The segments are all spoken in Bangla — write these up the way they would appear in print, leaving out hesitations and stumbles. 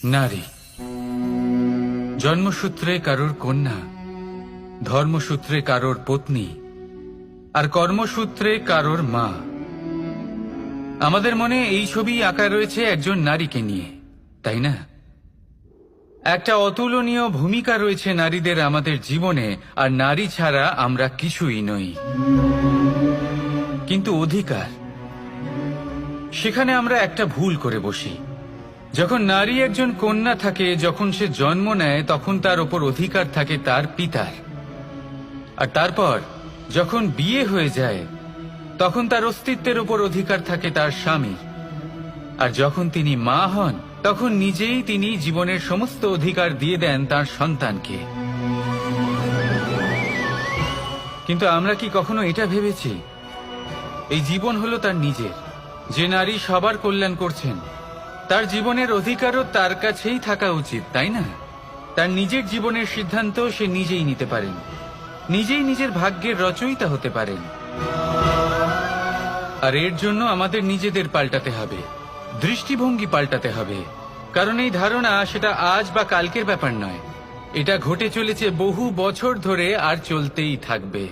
নারী জন্মসূত্রে কারোর কন্যা, ধর্মসূত্রে কারোর পত্নী, আর কর্মসূত্রে কারোর মা। আমাদের মনে এই ছবি আঁকা রয়েছে একজন নারীকে নিয়ে, তাই না? একটা অতুলনীয় ভূমিকা রয়েছে নারীদের আমাদের জীবনে, আর নারী ছাড়া আমরা কিছুই নই। কিন্তু অধিকার, সেখানে আমরা একটা ভুল করে বসি। যখন নারী একজন কন্যা থাকে, যখন সে জন্ম নেয়, তখন তার ওপর অধিকার থাকে তার পিতার। আর তারপর যখন বিয়ে হয়ে যায়, তখন তার অস্তিত্বের ওপর অধিকার থাকে তার স্বামীর। আর যখন তিনি মা হন, তখন নিজেই তিনি জীবনের সমস্ত অধিকার দিয়ে দেন তার সন্তানকে। কিন্তু আমরা কি কখনো এটা ভেবেছি এই জীবন হলো তার নিজের? যে নারী সবার কল্যাণ করছেন, তার জীবনের অধিকারও তার কাছেই থাকা উচিত, তাই না? তার নিজের জীবনের সিদ্ধান্ত সে নিজেই নিতে পারেন, নিজেই নিজের ভাগ্যের রচয়িতা হতে পারেন। আর এর জন্য আমাদের নিজেদের পাল্টাতে হবে, দৃষ্টিভঙ্গি পাল্টাতে হবে। কারণ এই ধারণা সেটা আজ বা কালকের ব্যাপার নয়, এটা ঘটে চলেছে বহু বছর ধরে, আর চলতেই থাকবে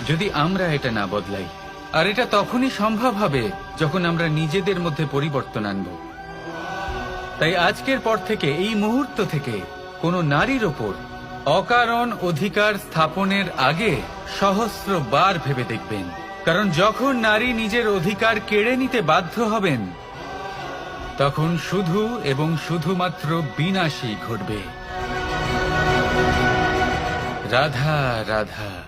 যদি আমরা এটা না বদলাই। আর এটা তখনই সম্ভব হবে যখন আমরা নিজেদের মধ্যে পরিবর্তন আনব। তাই আজকের পর থেকে, এই মুহূর্ত থেকে, কোনো নারীর ওপর অকারণ অধিকার স্থাপনের আগে সহস্রবার ভেবে দেখবেন। কারণ যখন নারী নিজের অধিকার কেড়ে নিতে বাধ্য হবেন, তখন শুধু এবং শুধুমাত্র বিনাশই ঘটবে। রাধা রাধা।